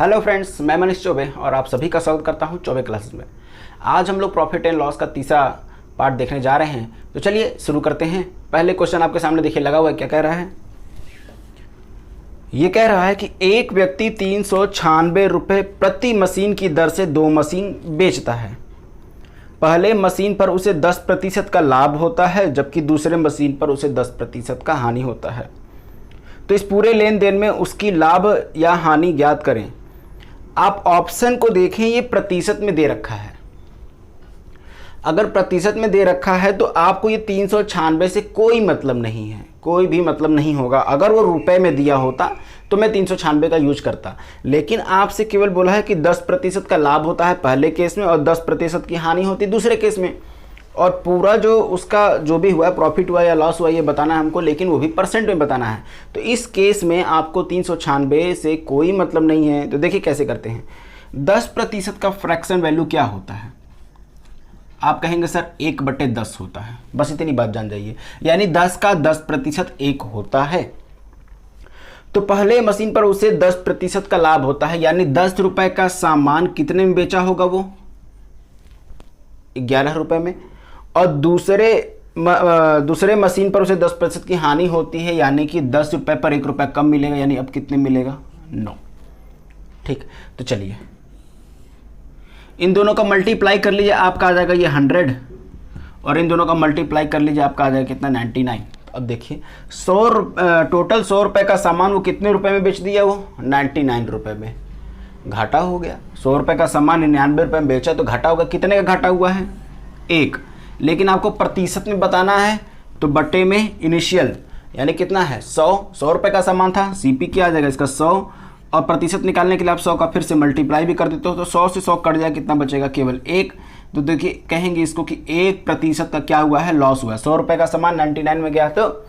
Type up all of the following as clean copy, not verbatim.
Hello friends, मैं मनीष चौबे और आप सभी का स्वागत करता हूं चौबे क्लासेस में। आज हम लोग प्रॉफिट एंड लॉस का तीसरा पार्ट देखने जा रहे हैं, तो चलिए शुरू करते हैं। पहले क्वेश्चन आपके सामने देखिए लगा हुआ है, क्या कह रहा है। ये कह रहा है कि एक व्यक्ति 396 रुपये प्रति मशीन की दर से 2 मशीन बेचता है। पहले मशीन पर उसे 10% का लाभ होता है, जबकि दूसरे मशीन पर उसे 10% का हानि होता है। तो इस पूरे लेन देन में उसकी लाभ या हानि ज्ञात करें। आप ऑप्शन को देखें, ये प्रतिशत में दे रखा है। अगर प्रतिशत में दे रखा है तो आपको ये 396 से कोई मतलब नहीं है, कोई भी मतलब नहीं होगा। अगर वो रुपए में दिया होता तो मैं 396 का यूज करता, लेकिन आपसे केवल बोला है कि 10% का लाभ होता है पहले केस में और 10% की हानि होती है दूसरे केस में। और पूरा जो उसका जो भी हुआ, प्रॉफिट हुआ या लॉस हुआ, ये बताना है हमको, लेकिन वो भी परसेंट में बताना है। तो इस केस में आपको 396 से कोई मतलब नहीं है। तो देखिए कैसे करते हैं। 10% का फ्रैक्शन वैल्यू क्या होता है? आप कहेंगे सर 1/10 होता है। बस इतनी बात जान जाइए, यानी 10 का 10% 1 होता है। तो पहले मशीन पर उसे 10% का लाभ होता है, यानी 10 रुपए का सामान कितने में बेचा होगा? वो 11 रुपए में। और दूसरे मशीन पर उसे 10% की हानि होती है, यानी कि 10 रुपए पर 1 रुपया कम मिलेगा, यानी अब कितने मिलेगा? 9। ठीक, तो चलिए इन दोनों का मल्टीप्लाई कर लीजिए, आपका आ जाएगा ये 100, और इन दोनों का मल्टीप्लाई कर लीजिए, आपका आ जाएगा कितना? 99। अब देखिए टोटल 100 रुपए का सामान वो कितने रुपए में बेच दिया? वो 99 रुपए में। घाटा हो गया। 100 रुपए का सामान 99 रुपए में बेचा तो घाटा होगा। कितने का घाटा हुआ है? 1। लेकिन आपको प्रतिशत में बताना है, तो बटे में इनिशियल, यानी कितना है? 100 रुपए का सामान था, सीपी क्या आ जाएगा इसका? 100। और प्रतिशत निकालने के लिए आप 100 का फिर से मल्टीप्लाई भी कर देते हो, तो 100 से 100 कट जाए, कितना बचेगा? केवल 1। तो देखिए कहेंगे इसको कि 1% का क्या हुआ है? लॉस हुआ है। 100 रुपए का सामान 99 में गया तो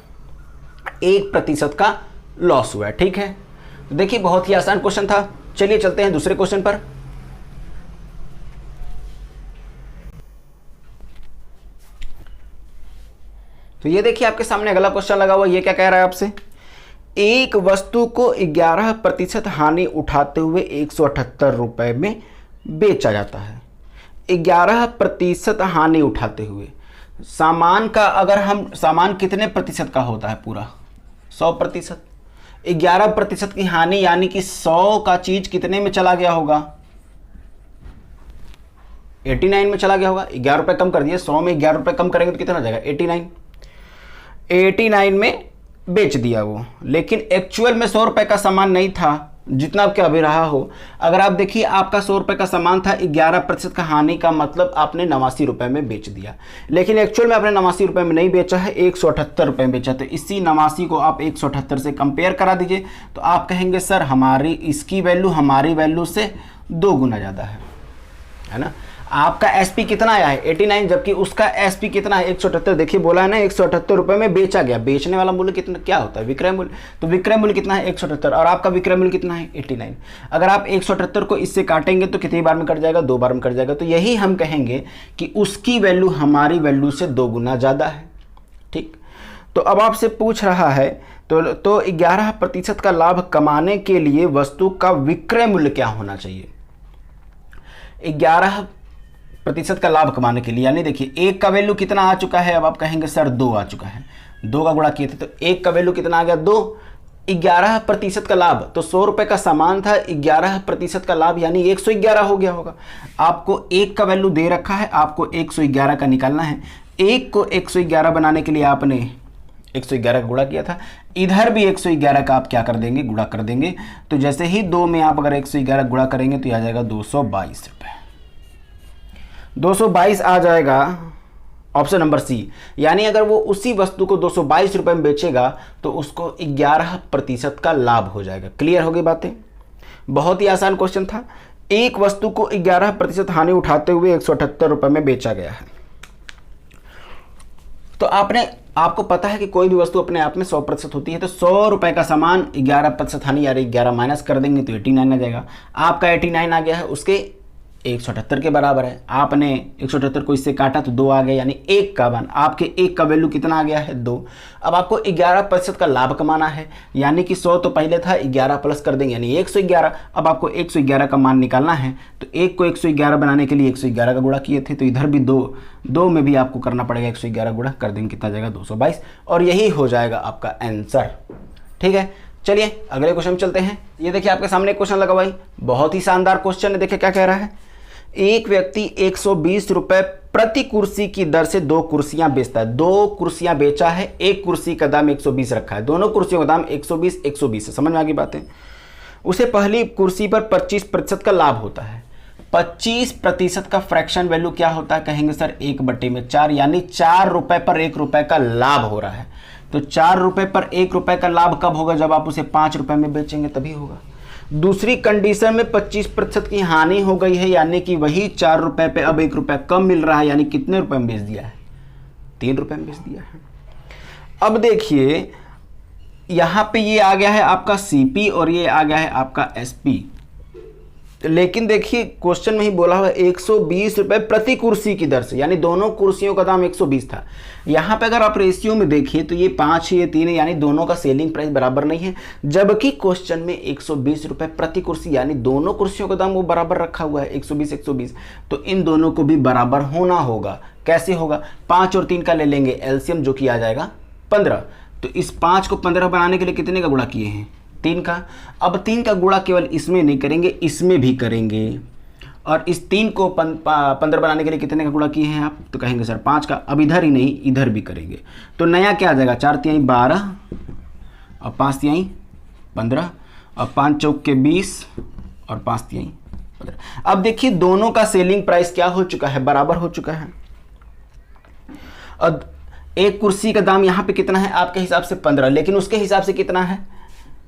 1% का लॉस हुआ है। ठीक है, तो देखिए बहुत ही आसान क्वेश्चन था। चलिए चलते हैं दूसरे क्वेश्चन पर। तो ये देखिए आपके सामने अगला क्वेश्चन लगा हुआ। ये क्या कह रहा है आपसे? एक वस्तु को 11% हानि उठाते हुए 178 रुपए में बेचा जाता है। 11% हानि उठाते हुए सामान का, अगर हम सामान कितने प्रतिशत का होता है? पूरा 100%। 11% की हानि, यानी कि 100 का चीज कितने में चला गया होगा? 89 में चला गया होगा। 11 रुपये कम कर दिए, 100 में 11 रुपये कम करेंगे तो कितना हो जाएगा? 89 में बेच दिया वो। लेकिन एक्चुअल में 100 रुपये का सामान नहीं था, जितना आपके अभी रहा हो। अगर आप देखिए आपका 100 रुपये का सामान था, 11% का हानि का मतलब आपने 89 रुपये में बेच दिया। लेकिन एक्चुअल में आपने 89 रुपये में नहीं बेचा है, 178 रुपये में बेचा। तो इसी 89 को आप 178 से कंपेयर करा दीजिए, तो आप कहेंगे सर हमारी इसकी वैल्यू हमारी वैल्यू से 2 गुना ज़्यादा है ना। आपका एसपी कितना आया है? 89, जबकि उसका एसपी कितना है? 178। देखिए बोला है ना 178 रुपये में बेचा गया। बेचने वाला मूल्य कितना क्या होता है? विक्रय मूल्य। तो विक्रय मूल्य कितना है? 178, और आपका विक्रय मूल्य कितना है? 89। अगर आप 178 को इससे काटेंगे तो कितनी बार में कट जाएगा? 2 बार में कट जाएगा। तो यही हम कहेंगे कि उसकी वैल्यू हमारी वैल्यू से 2 गुना ज़्यादा है। ठीक, तो अब आपसे पूछ रहा है तो 11% का लाभ कमाने के लिए वस्तु का विक्रय मूल्य क्या होना चाहिए? 11% का लाभ कमाने के लिए, यानी देखिए 1 का वैल्यू कितना आ चुका है? अब आप कहेंगे सर 2 आ चुका है। 2 का गुणा किए थे तो 1 का वैल्यू कितना आ गया? 2। 11% का लाभ, तो 100 रुपए का सामान था, 11% का लाभ यानी 111 हो गया होगा। आपको 1 का वैल्यू दे रखा है, आपको 111 का निकालना है। 1 को 111 बनाने के लिए आपने 111 का गुणा किया था, इधर भी 111 का आप क्या कर देंगे? गुणा कर देंगे। तो जैसे ही 2 में आप अगर 111 गुणा करेंगे तो आ जाएगा 222 रुपये। 222 आ जाएगा ऑप्शन नंबर सी। यानी अगर वो उसी वस्तु को 222 रुपये में बेचेगा तो उसको 11% का लाभ हो जाएगा। क्लियर हो गई बातें? बहुत ही आसान क्वेश्चन था। एक वस्तु को 11% हानि उठाते हुए 178 रुपये में बेचा गया है। तो आपको पता है कि कोई भी वस्तु अपने आप में 100% होती है। तो 100 रुपये का सामान 11% हानि, यानी 11 माइनस कर देंगे तो 89 आ जाएगा। आपका 89 आ गया है, उसके 178 के बराबर है। आपने 178 को इससे काटा तो 2 आ गया, यानी 1 का वन, आपके 1 का वैल्यू कितना आ गया है 2। अब आपको 11% का लाभ कमाना है, यानी कि 100 तो पहले था, 11 प्लस कर देंगे यानी 111। अब आपको 111 का मान निकालना है, तो 1 को 111 बनाने के लिए 111 का गुणा किए थे, तो इधर भी 2 में भी आपको करना पड़ेगा 111 गुणा कर देंगे, कितना जाएगा 222, और यही हो जाएगा आपका आंसर। ठीक है, चलिए अगले क्वेश्चन चलते हैं। ये देखिए आपके सामने क्वेश्चन लगा भाई, बहुत ही शानदार क्वेश्चन है। देखिए क्या कह रहा है, एक व्यक्ति 120 रुपए प्रति कुर्सी की दर से 2 कुर्सियां बेचता है। 2 कुर्सियां बेचा है, एक कुर्सी का दाम 120 रखा है, दोनों कुर्सियों का दाम 120 है। समझ में आ गई बातें। उसे पहली कुर्सी पर 25% का लाभ होता है। 25% का फ्रैक्शन वैल्यू क्या होता है, कहेंगे सर 1/4, यानी 4 रुपए पर 1 रुपए का लाभ हो रहा है। तो 4 रुपए पर 1 रुपए का लाभ कब होगा, जब आप उसे 5 रुपए में बेचेंगे तभी होगा। दूसरी कंडीशन में 25% की हानि हो गई है, यानी कि वही 4 रुपए पे अब 1 रुपया कम मिल रहा है, यानी कितने रुपए में बेच दिया है, 3 रुपए में बेच दिया है। अब देखिए यहां पे ये आ गया है आपका सीपी और ये आ गया है आपका एसपी, लेकिन देखिए क्वेश्चन में ही बोला हुआ 120 रुपए प्रति कुर्सी की दर से, यानी दोनों कुर्सियों का दाम 120 था। यहाँ पे अगर आप रेशियो में देखिए तो ये 5 है, ये 3 है, यानी दोनों का सेलिंग प्राइस बराबर नहीं है, जबकि क्वेश्चन में 120 रुपए प्रति कुर्सी, यानी दोनों कुर्सियों का दाम वो बराबर रखा हुआ है 120, तो इन दोनों को भी बराबर होना होगा। कैसे होगा, 5 और 3 का ले लेंगे एलसीएम, जो कि आ जाएगा 15। तो इस 5 को 15 बनाने के लिए कितने का गुणा किए हैं, 3 का। अब 3 का गुणा केवल इसमें नहीं करेंगे, इसमें भी करेंगे, और इस 3 को 15 बनाने के लिए कितने का गुणा किए हैं आप, तो कहेंगे सर 5 का। अब इधर ही नहीं, इधर भी करेंगे, तो नया क्या आ जाएगा, 4 तिहाई 12 और 5 तिहाई 15 और 5 चौक के 20 और 5 तिहाई 15। अब देखिए दोनों का सेलिंग प्राइस क्या हो चुका है, बराबर हो चुका है। अब एक कुर्सी का दाम यहाँ पे कितना है आपके हिसाब से 15, लेकिन उसके हिसाब से कितना है,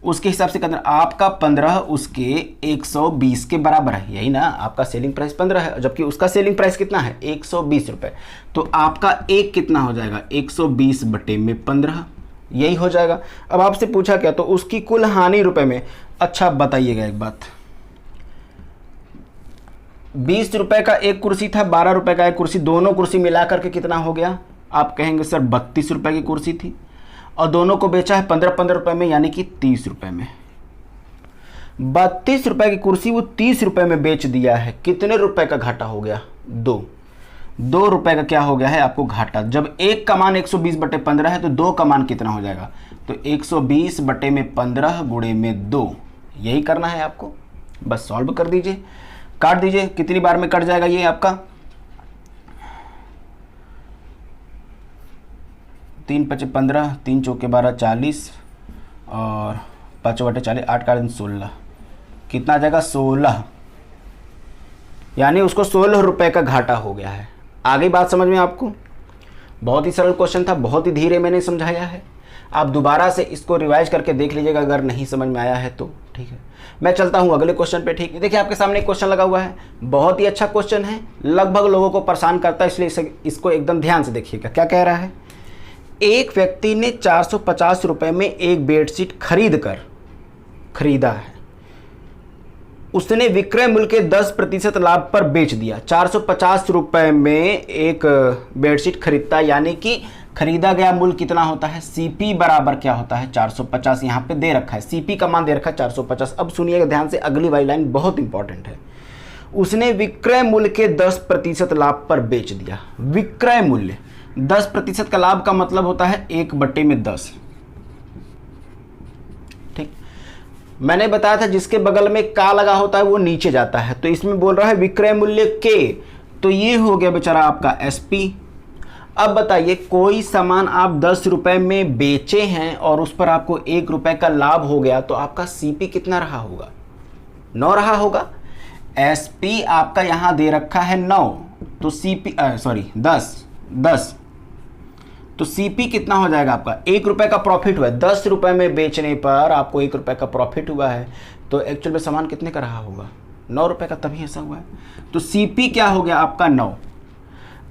उसके हिसाब से कितना, आपका 15 उसके 120 के बराबर है, यही ना, आपका सेलिंग प्राइस 15 है, जबकि उसका सेलिंग प्राइस कितना है 120 रुपए। तो आपका एक कितना हो जाएगा 120/15, यही हो जाएगा। अब आपसे पूछा क्या, तो उसकी कुल हानि रुपए में। अच्छा बताइएगा एक बात, 20 रुपए का एक कुर्सी था, 12 रुपए का एक कुर्सी, दोनों कुर्सी मिलाकर के कितना हो गया, आप कहेंगे सर 32 रुपए की कुर्सी थी, और दोनों को बेचा है 15-15 रुपए में, यानी कि 30 रुपए में। 32 रुपए की कुर्सी वो 30 रुपए में बेच दिया है, कितने रुपए का घाटा हो गया, 2 रुपए का क्या हो गया है आपको घाटा। जब एक का मान 120/15 है तो 2 का मान कितना हो जाएगा, तो 120/15 गुणे में 2, यही करना है आपको। बस सॉल्व कर दीजिए, काट दीजिए, कितनी बार में कट जाएगा ये आपका, 3 × 5 = 15, 3 चौके 12 40 और 5/40, 8 का 16, कितना आ जाएगा 16, यानी उसको 16 रुपए का घाटा हो गया है। आगे बात समझ में आपको, बहुत ही सरल क्वेश्चन था, बहुत ही धीरे मैंने समझाया है। आप दोबारा से इसको रिवाइज करके देख लीजिएगा, अगर नहीं समझ में आया है तो ठीक है। मैं चलता हूँ अगले क्वेश्चन पे। ठीक है, देखिए आपके सामने एक क्वेश्चन लगा हुआ है, बहुत ही अच्छा क्वेश्चन है, लगभग लोगों को परेशान करता है, इसलिए इसको एकदम ध्यान से देखिएगा। क्या कह रहा है, एक व्यक्ति ने 450 रुपए में एक बेडशीट खरीदा है, उसने विक्रय मूल्य के 10% लाभ पर बेच दिया। 450 रुपए में एक बेडशीट खरीदता है, यानी कि खरीदा गया मूल्य कितना होता है, सीपी बराबर क्या होता है 450, यहाँ पे दे रखा है, सीपी का मान दे रखा है 450। अब सुनिएगा ध्यान से, अगली वाली लाइन बहुत इंपॉर्टेंट है। उसने विक्रय मूल्य के 10% लाभ पर बेच दिया। विक्रय मूल्य 10% का लाभ का मतलब होता है 1/10। ठीक, मैंने बताया था जिसके बगल में का लगा होता है वो नीचे जाता है, तो इसमें बोल रहा है विक्रय मूल्य के, तो ये हो गया बेचारा आपका एसपी। अब बताइए, कोई सामान आप 10 रुपए में बेचे हैं और उस पर आपको 1 रुपए का लाभ हो गया, तो आपका सीपी कितना रहा होगा, 9 रहा होगा। एसपी आपका यहां दे रखा है 9, तो सीपी 10, तो सीपी कितना हो जाएगा आपका, 1 रुपए का प्रॉफिट हुआ है, 10 रुपए में बेचने पर आपको 1 रुपए का प्रॉफिट हुआ है, तो एक्चुअल में सामान कितने का रहा होगा, 9 रुपए का, तभी ऐसा हुआ है। तो सीपी क्या हो गया आपका 9,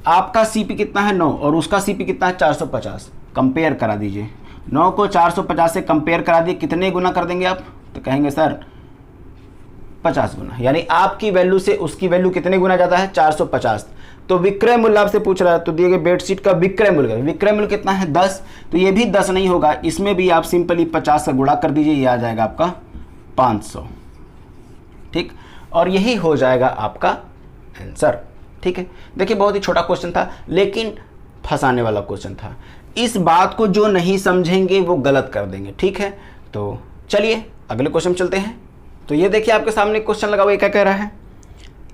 आपका सीपी कितना है 9 और उसका सीपी कितना है 450, कंपेयर करा दीजिए। 9 को 450 से कंपेयर करा दिए, कितने गुना कर देंगे आप, तो कहेंगे सर 50 गुना, यानी आपकी वैल्यू से उसकी वैल्यू कितने गुना ज़्यादा है? 450। तो विक्रय मूल्य आपसे पूछ रहा है, तो दिए गए बेडशीट का विक्रय मूल्य कितना है? 10। तो ये भी 10 नहीं होगा, इसमें भी आप सिंपली 50 का गुणा कर दीजिए, ये आ जाएगा आपका 500। ठीक, और यही हो जाएगा आपका आंसर। ठीक है, देखिए बहुत ही छोटा क्वेश्चन था, लेकिन फंसाने वाला क्वेश्चन था। इस बात को जो नहीं समझेंगे वो गलत कर देंगे। ठीक है, तो चलिए अगले क्वेश्चन चलते हैं। तो ये देखिए आपके सामने क्वेश्चन लगा हुआ है, क्या कह रहा है?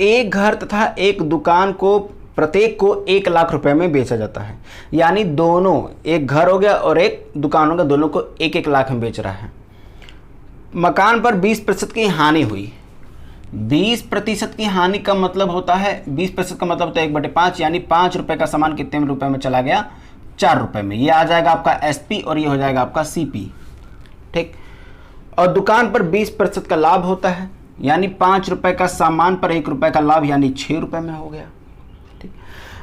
एक घर तथा एक दुकान को प्रत्येक को 1 लाख रुपए में बेचा जाता है, यानी दोनों, एक घर हो गया और एक दुकान हो गया, दोनों को 1-1 लाख में बेच रहा है। मकान पर 20% की हानि हुई। 20% की हानि का मतलब होता है, 20% का मतलब होता है 1/5, यानी 5 रुपए का सामान कितने रुपए में चला गया? 4 रुपए में। ये आ जाएगा आपका एसपी और ये हो जाएगा आपका सीपी। ठीक, और दुकान पर 20% का लाभ होता है, यानी 5 रुपए का सामान पर 1 रुपए का लाभ, यानी 6 रुपए में हो गया। ठीक,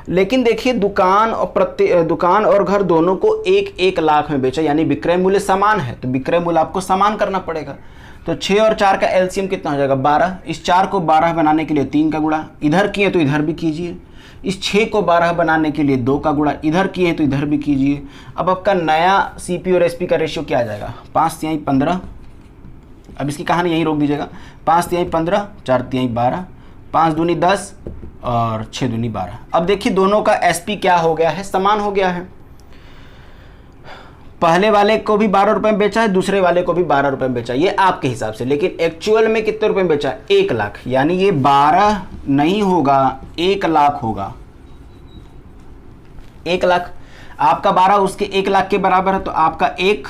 लेकिन देखिए दुकान और घर दोनों को 1-1 लाख में बेचा, यानी विक्रय मूल्य समान है, तो विक्रय मूल्य आपको समान करना पड़ेगा। तो 6 और 4 का एलसीएम कितना हो जाएगा? 12। इस 4 को 12 बनाने के लिए 3 का गुणा, इधर किए तो इधर भी कीजिए। इस 6 को 12 बनाने के लिए 2 का गुणा, इधर किए तो इधर भी कीजिए। अब आपका नया सीपी और एसपी का रेशियो क्या आ जाएगा? 5 × 15। अब इसकी कहानी यहीं रोक दीजिएगा। 5 × 15, 4 × 12, 5 दूनी 10 और 6 दूनी 12। अब देखिए दोनों का एसपी क्या हो गया है? समान हो गया है। पहले वाले को भी 12 रुपए में बेचा है, दूसरे वाले को भी 12 रुपए में बेचा, ये आपके हिसाब से, लेकिन एक्चुअल में कितने रुपए में बेचा? 1 लाख, यानी ये 12 नहीं होगा, 1 लाख होगा। 1 लाख, आपका 12 उसके 1 लाख के बराबर है, तो आपका 1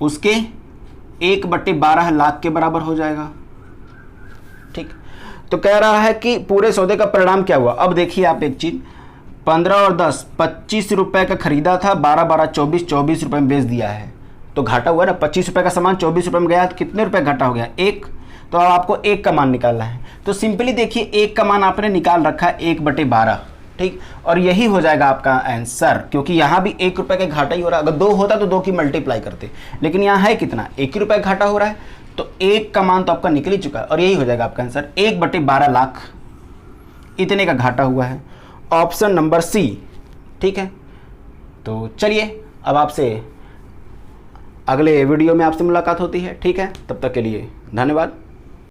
उसके 1/12 लाख के बराबर हो जाएगा। ठीक, तो कह रहा है कि पूरे सौदे का परिणाम क्या हुआ? अब देखिए आप एक चीज, 15 और 10 25 रुपए का खरीदा था, 12-12 24 रुपए में बेच दिया है, तो घाटा हुआ ना। 25 रुपए का सामान 24 रुपए में गया, तो कितने रुपए घाटा हो गया? 1। तो अब आपको 1 का मान निकालना है, तो सिंपली देखिए 1 का मान आपने निकाल रखा है 1/12। ठीक, और यही हो जाएगा आपका आंसर, क्योंकि यहाँ भी 1 रुपए का घाटा ही हो रहा है। अगर 2 होता तो 2 की मल्टीप्लाई करते, लेकिन यहाँ है कितना? 1 ही रुपए का घाटा हो रहा है, तो 1 का मान तो आपका निकल ही चुका है, और यही हो जाएगा आपका आंसर। 1/12 लाख इतने का घाटा हुआ है, ऑप्शन नंबर सी। ठीक है, तो चलिए अब आपसे अगले वीडियो में आपसे मुलाकात होती है। ठीक है, तब तक के लिए धन्यवाद।